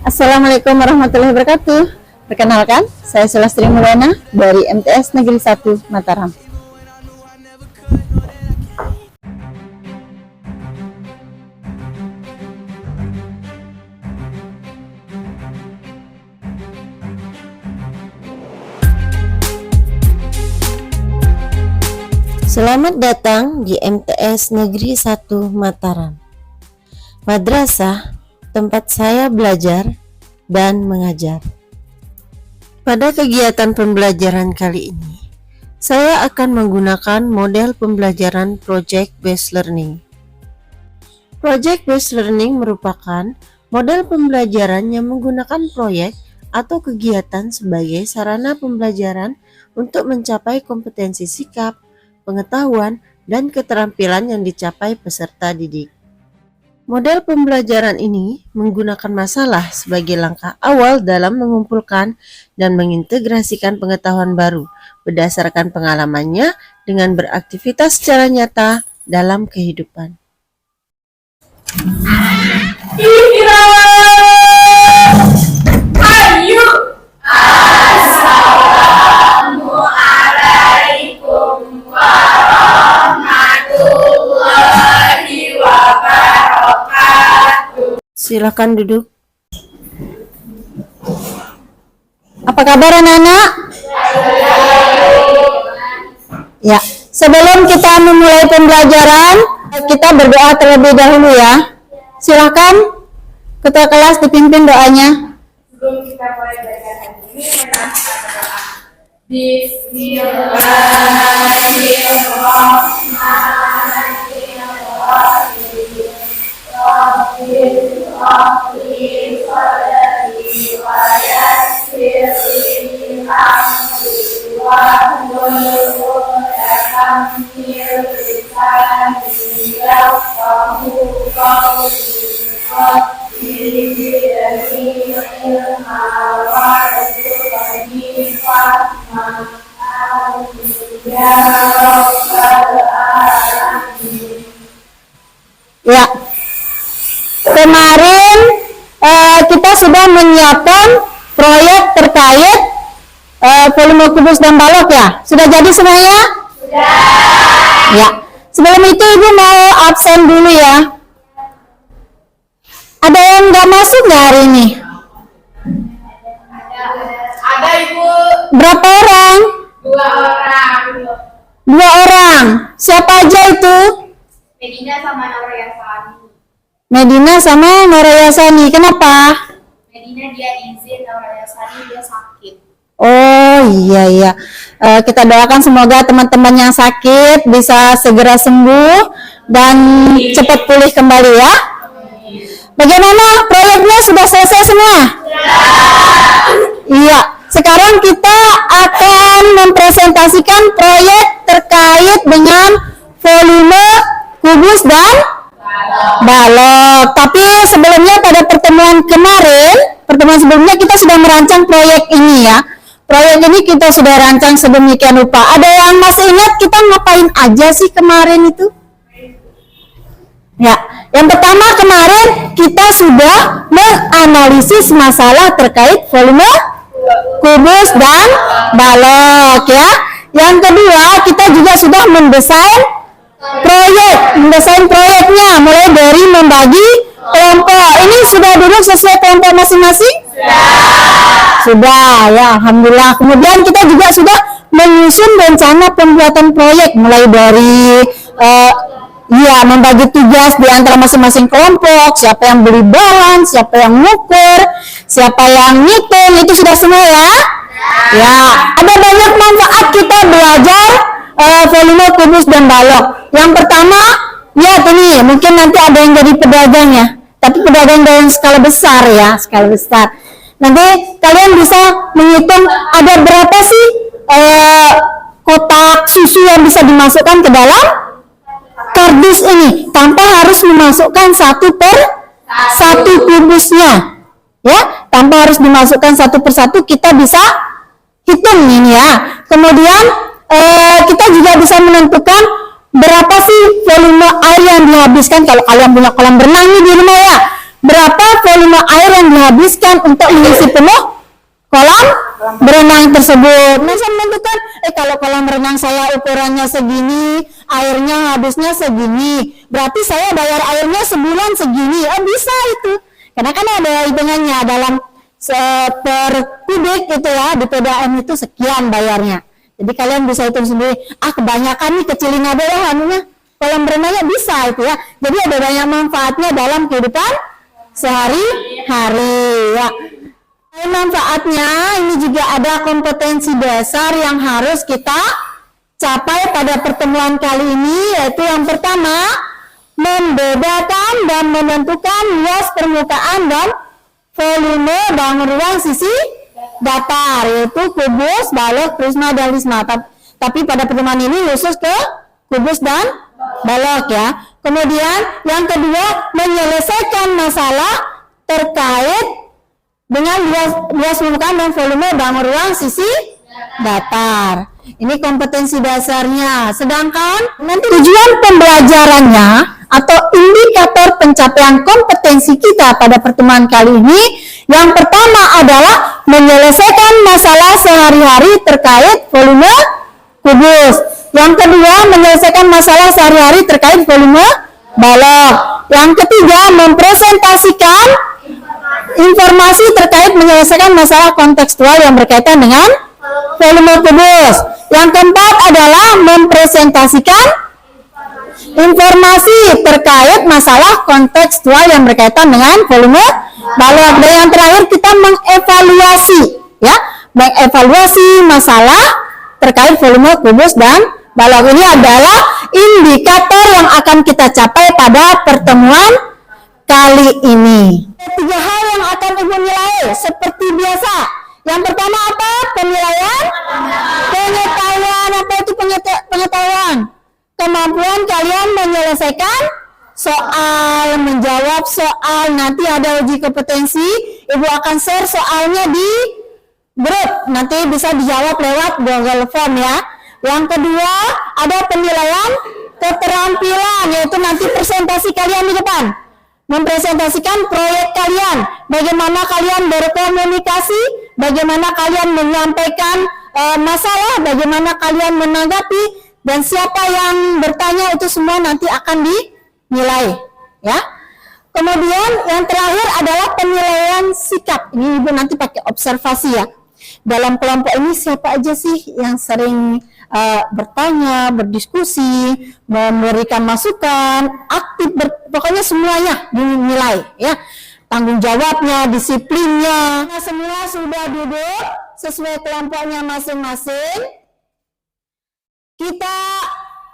Assalamualaikum warahmatullahi wabarakatuh. Perkenalkan, saya Sulastri Mulyana dari MTS Negeri 1 Mataram. Selamat datang di MTS Negeri 1 Mataram. Madrasah tempat saya belajar dan mengajar. Pada kegiatan pembelajaran kali ini, saya akan menggunakan model pembelajaran Project Based Learning. Project Based Learning merupakan model pembelajaran yang menggunakan proyek atau kegiatan sebagai sarana pembelajaran untuk mencapai kompetensi sikap, pengetahuan, dan keterampilan yang dicapai peserta didik. Model pembelajaran ini menggunakan masalah sebagai langkah awal dalam mengumpulkan dan mengintegrasikan pengetahuan baru berdasarkan pengalamannya dengan beraktivitas secara nyata dalam kehidupan. Silakan duduk. Apa kabar anak-anak? Ya, sebelum kita memulai pembelajaran, kita berdoa terlebih dahulu ya. Silakan ketua kelas dipimpin doanya. Sebelum kita mulai belajar hari ini, mari kita berdoa. Bismillahirrahmanirrahim. Ya, kemarin kita sudah menyiapkan proyek terkait volume kubus dan balok ya. Sudah jadi semuanya? Sudah. Ya, sebelum itu Ibu mau absen dulu ya. Ada yang nggak masuk nggak hari ini? Ada Ibu. Berapa orang? 2 orang. 2 orang. Siapa aja itu? Medina sama Norayasani. Medina sama Norayasani. Kenapa? Medina dia izin, Norayasani dia sakit. Oh iya. Kita doakan semoga teman-teman yang sakit bisa segera sembuh dan cepat pulih kembali ya. Bagaimana proyeknya, sudah selesai semua? Iya. Sekarang kita akan mempresentasikan proyek terkait dengan volume kubus dan balok. Tapi sebelumnya pada pertemuan sebelumnya kita sudah merancang proyek ini ya. Proyek ini kita sudah rancang sedemikian rupa. Ada yang masih ingat kita ngapain aja sih kemarin itu? Ya, yang pertama kemarin kita sudah menganalisis masalah terkait volume kubus dan balok ya. Yang kedua kita juga sudah mendesain proyeknya mulai dari membagi kelompok. Ini sudah duduk sesuai kelompok masing-masing? Sudah ya, alhamdulillah. Kemudian kita juga sudah menyusun rencana pembuatan proyek mulai dari membagi tugas di antara masing-masing kelompok, siapa yang beli bahan, siapa yang ngukur, siapa yang ngitung, itu sudah semua ya. Ya, ada banyak manfaat kita belajar volume kubus dan balok. Yang pertama, lihat ini, mungkin nanti ada yang jadi pedagang ya, tapi pedagang dalam skala besar ya, skala besar. Nanti kalian bisa menghitung ada berapa sih kotak susu yang bisa dimasukkan ke dalam kardus ini, tanpa harus memasukkan satu per satu kubusnya ya, tanpa harus dimasukkan satu persatu, kita bisa hitung ini ya. Kemudian kita juga bisa menentukan berapa sih volume air yang dihabiskan. Kalau kalian punya kolam renang nih di rumah ya, berapa volume air yang dihabiskan untuk mengisi penuh kolam berenang tersebut. Nah, saya menentukan, kalau kolam renang saya ukurannya segini, airnya habisnya segini, berarti saya bayar airnya sebulan segini. Bisa itu. Karena kan ada hitungannya dalam per kubik itu ya, di PDAM itu sekian bayarnya. Jadi kalian bisa hitung sendiri. Kebanyakan nih kecilin aja ya anunya. Kolam renangnya bisa itu ya. Jadi ada banyak manfaatnya dalam kehidupan sehari-hari ya. Manfaatnya ini juga ada kompetensi dasar yang harus kita capai pada pertemuan kali ini, yaitu yang pertama, membedakan dan menentukan luas permukaan dan volume bangun ruang sisi datar, yaitu kubus, balok, prisma, dan lisma. Tapi pada pertemuan ini khusus ke kubus dan balok ya. Kemudian yang kedua, menyelesaikan masalah terkait dengan luas permukaan dan volume bangun ruang sisi datar. Ini kompetensi dasarnya. Sedangkan nanti tujuan pembelajarannya atau indikator pencapaian kompetensi kita pada pertemuan kali ini, yang pertama adalah menyelesaikan masalah sehari-hari terkait volume kubus. Yang kedua, menyelesaikan masalah sehari-hari terkait volume balok. Yang ketiga, mempresentasikan informasi terkait menyelesaikan masalah kontekstual yang berkaitan dengan volume kubus. Yang keempat adalah mempresentasikan informasi terkait masalah kontekstual yang berkaitan dengan volume balok. Dan yang terakhir kita mengevaluasi ya, mengevaluasi masalah terkait volume kubus dan balok. Ini adalah indikator yang akan kita capai pada pertemuan kali ini. 3 hal yang akan Ibu nilai seperti biasa. Yang pertama apa? Penilaian pengetahuan. Apa itu pengetahuan? Kemampuan kalian menyelesaikan soal, menjawab soal. Nanti ada uji kompetensi, Ibu akan share soalnya di grup. Nanti bisa dijawab lewat Google Form ya. Yang kedua, ada penilaian keterampilan, yaitu nanti presentasi kalian di depan. Mempresentasikan proyek kalian, bagaimana kalian berkomunikasi, bagaimana kalian menyampaikan masalah, bagaimana kalian menanggapi, dan siapa yang bertanya, itu semua nanti akan dinilai ya. Kemudian yang terakhir adalah penilaian sikap. Ini Ibu nanti pakai observasi ya. Dalam kelompok ini siapa aja sih yang sering bertanya, berdiskusi, memberikan masukan, aktif, pokoknya semuanya dinilai ya. Tanggung jawabnya, disiplinnya. Nah, semua sudah duduk sesuai kelompoknya masing-masing. Kita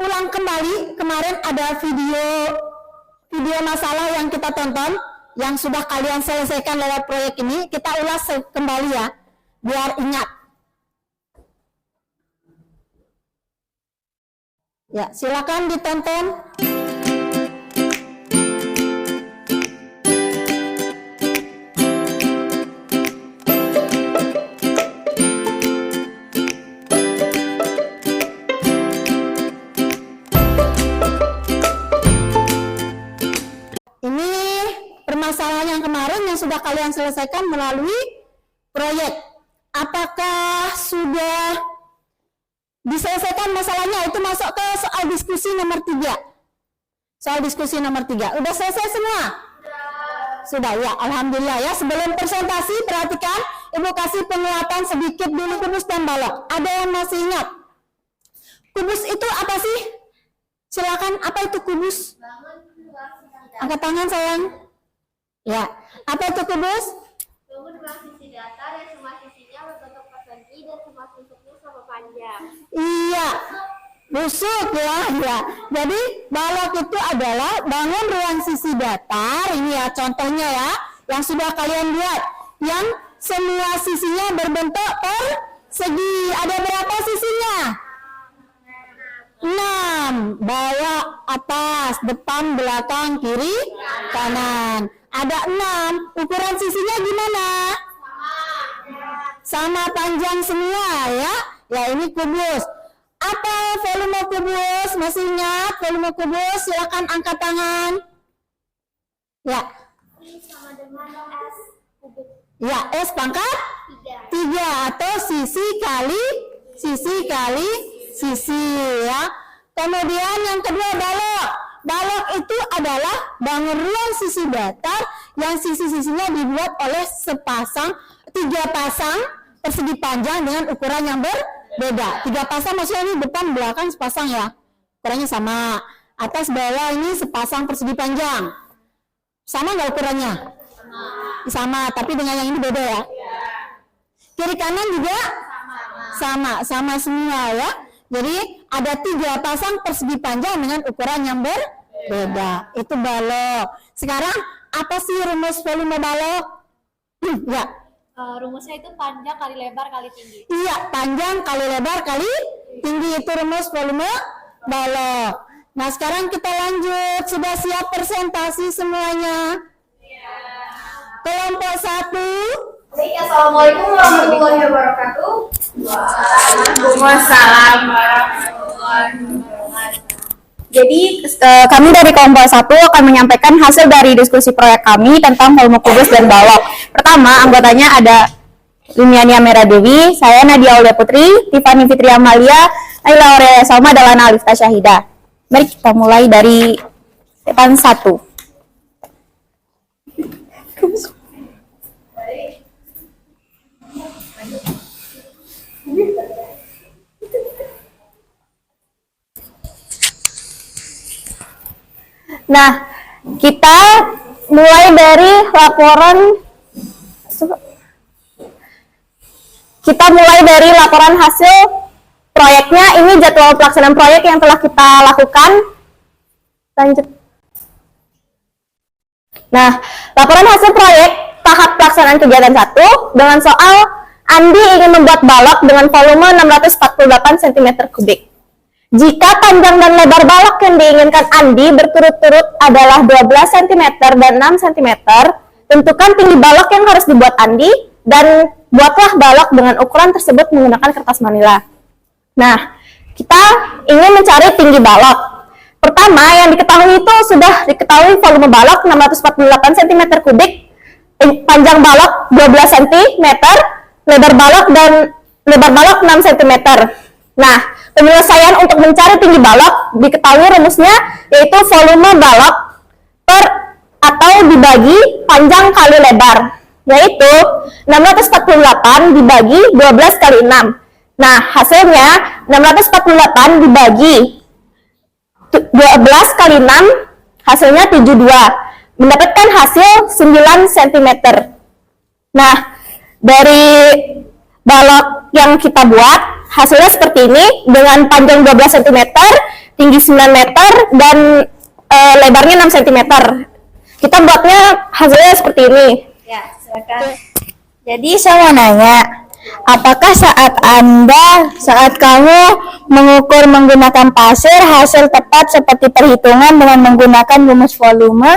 ulang kembali, kemarin ada video masalah yang kita tonton, yang sudah kalian selesaikan lewat proyek ini. Kita ulas kembali ya, biar ingat. Ya, silakan ditonton. Ini permasalahan yang kemarin yang sudah kalian selesaikan melalui proyek. Apakah sudah diselesaikan masalahnya? Itu masuk ke soal diskusi nomor 3. Soal diskusi nomor 3. Udah selesai semua? Sudah ya, alhamdulillah ya. Sebelum presentasi, perhatikan, Ibu kasih penguatan sedikit dulu kubus dan balok. Ada yang masih ingat? Kubus itu apa sih? Silakan, apa itu kubus? Angkat tangan sayang. Ya, apa itu kubus? Bangun ruang sisi datar yang semua sisinya berbentuk persegi dan semua bentuknya sama panjang. Iya, busuk ya, ya. Jadi balok itu adalah bangun ruang sisi datar. Ini ya contohnya ya, yang sudah kalian lihat, yang semua sisinya berbentuk persegi. Ada berapa sisinya? 6, bawah, atas, depan, belakang, kiri, kanan. Ada 6. Ukuran sisinya gimana? Sama panjang semua ya. Ya, ini kubus. Apa volume kubus? Masih ingat volume kubus? Silakan angkat tangan. Ya. I sama dengan S kubik Ya, S pangkat 3 atau sisi kali sisi ya. Kemudian yang kedua balok. Balok itu adalah bangun ruang sisi datar yang sisi-sisinya dibuat oleh 3 pasang persegi panjang dengan ukuran yang berbeda. 3 pasang maksudnya ini depan belakang sepasang ya. Ukurannya sama. Atas bawah ini sepasang persegi panjang. Sama nggak ukurannya? Sama, tapi dengan yang ini beda ya. Kiri kanan juga sama semua ya. Jadi ada 3 pasang persegi panjang dengan ukuran yang berbeda. Itu balok. Sekarang apa sih rumus volume balok? Ya. rumusnya itu panjang kali lebar kali tinggi. Iya, panjang kali lebar kali tinggi itu rumus volume balok. Nah, sekarang kita lanjut. Sudah siap presentasi semuanya? Kelompok 1. Assalamualaikum warahmatullahi wabarakatuh. Waalaikumsalam warahmatullahi wabarakatuh. Jadi kami dari kelompok 1 akan menyampaikan hasil dari diskusi proyek kami tentang volume kubus dan balok. Pertama, anggotanya ada Lumiania Meradewi, saya Nadia Aulia Putri, Tiffany Fitri Amalia, Naila Aurelia Salma, dan Lana Alifta Syahida. Mari kita mulai dari depan 1. Nah, kita mulai dari laporan hasil proyeknya. Ini jadwal pelaksanaan proyek yang telah kita lakukan. Lanjut. Nah, laporan hasil proyek tahap pelaksanaan kegiatan 1 dengan soal Andi ingin membuat balok dengan volume 648 cm3. Jika panjang dan lebar balok yang diinginkan Andi berturut-turut adalah 12 cm dan 6 cm, tentukan tinggi balok yang harus dibuat Andi dan buatlah balok dengan ukuran tersebut menggunakan kertas manila. Nah, kita ingin mencari tinggi balok. Pertama, yang diketahui itu sudah diketahui volume balok 648 cm3, panjang balok 12 cm, lebar balok 6 cm. Nah, penyelesaian untuk mencari tinggi balok diketahui rumusnya yaitu volume balok atau dibagi panjang kali lebar, yaitu 648 dibagi 12 kali 6. Nah, hasilnya 648 dibagi 12 kali 6 hasilnya 72, mendapatkan hasil 9 cm. Nah, dari balok yang kita buat hasilnya seperti ini dengan panjang 12 cm, tinggi 9 meter, dan lebarnya 6 cm. Kita buatnya hasilnya seperti ini. Ya, silakan. Jadi saya mau nanya, apakah saat kamu mengukur menggunakan pasir hasil tepat seperti perhitungan dengan menggunakan rumus volume?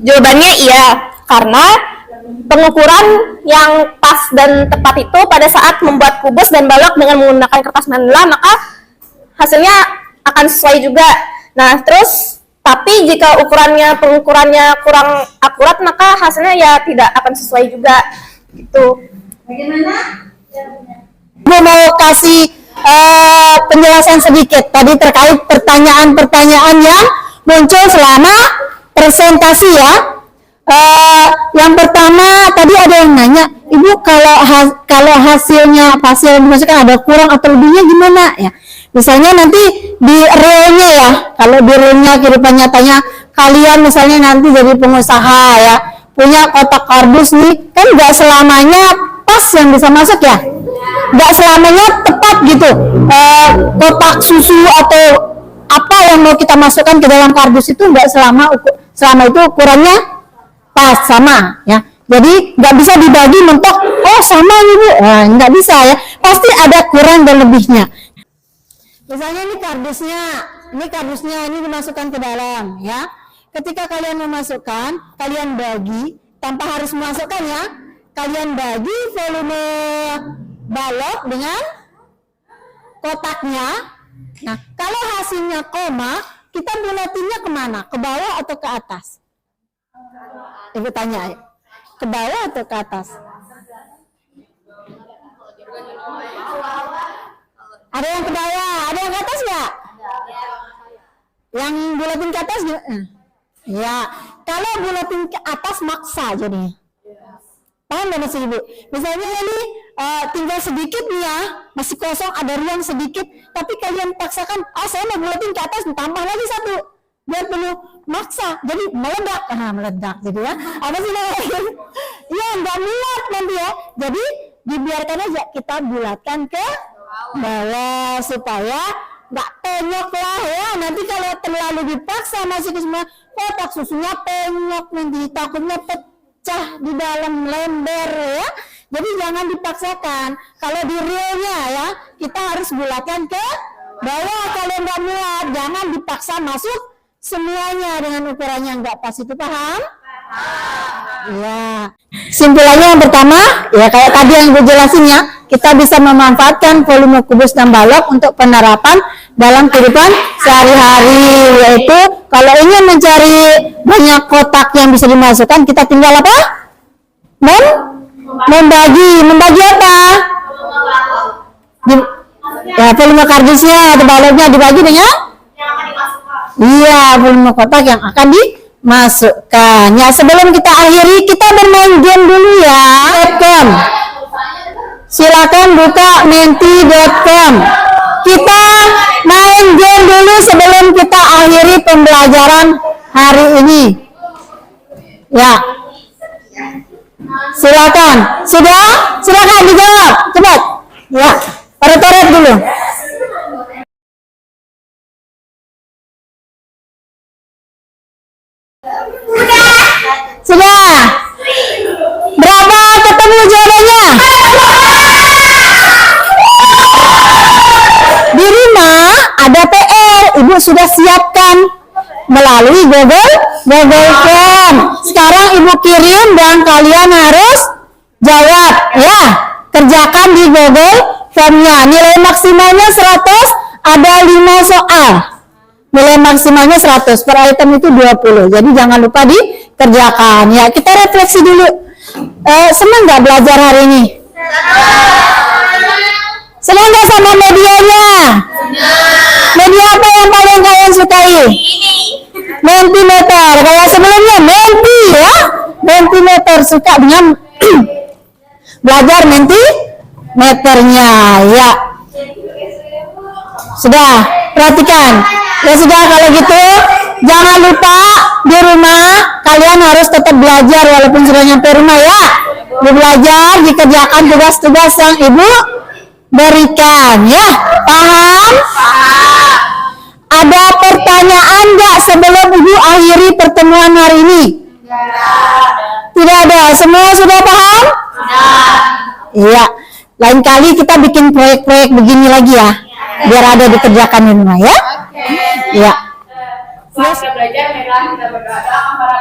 Jawabannya iya, karena pengukuran yang pas dan tepat itu pada saat membuat kubus dan balok dengan menggunakan kertas manila, maka hasilnya akan sesuai juga. Nah, terus tapi jika pengukurannya kurang akurat, maka hasilnya ya tidak akan sesuai juga. Gitu. Bagaimana? Gue mau kasih penjelasan sedikit tadi terkait pertanyaan-pertanyaan yang muncul selama presentasi ya. Yang pertama tadi ada yang nanya, Ibu kalau hasilnya pasir yang dimasukkan ada kurang atau lebihnya gimana ya? Misalnya nanti di realnya ya, kalau di realnya kehidupan nyatanya kalian misalnya nanti jadi pengusaha ya, punya kotak kardus nih, kan nggak selamanya pas yang bisa masuk ya, nggak selamanya tepat gitu. Kotak susu atau apa yang mau kita masukkan ke dalam kardus itu nggak selama itu ukurannya pas sama ya. Jadi nggak bisa dibagi mentok, oh sama ibu, nggak bisa ya. Pasti ada kurang dan lebihnya. Misalnya ini kardusnya ini dimasukkan ke dalam ya. Ketika kalian memasukkan, kalian bagi tanpa harus memasukkan ya. Kalian bagi volume balok dengan kotaknya. Nah, kalau hasilnya koma, kita bulatinya kemana? Ke bawah atau ke atas? Ibu tanya, ke bawah atau ke atas? Ada yang ke bawah, ada yang ke atas nggak? Yang bulatin ke atas gimana? Ya, kalau bulatin ke atas maksa jadinya. Paham nggak maksud ibu? Misalnya ini tinggal sedikit nih ya, masih kosong, ada ruang sedikit, tapi kalian paksakan, saya mau bulatin ke atas, tambah lagi satu, biar perlu maksa, jadi meledak, meledak jadi ya. Apa sih namanya? Iya, nggak muat nanti ya. Jadi dibiarkan aja kita bulatkan ke bawah supaya nggak penyok lah ya. Nanti kalau terlalu dipaksa masuk ke semua kotak susunya penyok, nanti takutnya pecah di dalam lember ya. Jadi jangan dipaksakan. Kalau di realnya ya kita harus bulatkan ke bawah. Kalau nggak muat jangan dipaksa masuk semuanya dengan ukurannya nggak pas, itu paham? Ya. Simpulannya yang pertama ya kayak tadi yang gue jelasin ya, kita bisa memanfaatkan volume kubus dan balok untuk penerapan dalam kehidupan sehari-hari, yaitu kalau ingin mencari banyak kotak yang bisa dimasukkan, kita tinggal apa? Membagi apa? Ya, volume kardusnya atau baloknya dibagi dengan? Iya, volume kotak yang akan dimasukkan. Ya, sebelum kita akhiri, kita bermain game dulu ya. Silakan buka menti.com. Kita main game dulu sebelum kita akhiri pembelajaran hari ini. Ya. Silakan. Sudah? Silakan dijawab. Cepat. Ya. Toret-toret dulu. Sudah. Berapa ketemu jawabannya? Di rumah ada PR, ibu sudah siapkan melalui Google Form. Sekarang ibu kirim dan kalian harus jawab ya. Kerjakan di Google Formnya. Nilai maksimalnya 100, ada 5 soal. Nilai maksimalnya 100, per item itu 20. Jadi jangan lupa dikerjakan. Ya, kita refleksi dulu. Senang nggak belajar hari ini? Senang nggak sama medianya? Media apa yang paling kalian sukai? Mentimeter. Kayak sebelumnya Menti ya. Mentimeter, suka dengan belajar mentimeternya ya. Sudah, perhatikan. Ya sudah, kalau gitu jangan lupa di rumah kalian harus tetap belajar walaupun sudah nyampe rumah ya. Belajar, dikerjakan tugas-tugas yang ibu berikan ya. Paham? Ada pertanyaan nggak sebelum ibu akhiri pertemuan hari ini? Tidak ada. Semua sudah paham? Iya. Lain kali kita bikin proyek-proyek begini lagi ya, biar ada dikerjakan di rumah ya. Iya. Setelah kita belajar, marilah kita berdoa para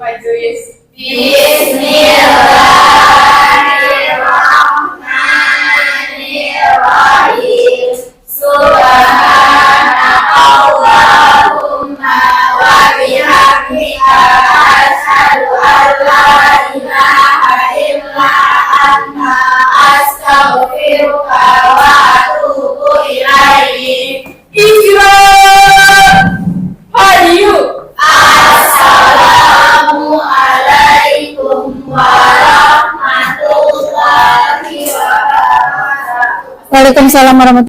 Pak Joyce. Bismillahirrahmanirrahim. Subhanakallahumma wa bihamdika asyhadu an la ilaha illa anta astaghfiruka wa atubu ilaik. Hayu. Assalamualaikum warahmatullahi wabarakatuh. Waalaikumsalam warahmatullahi wabarakatuh.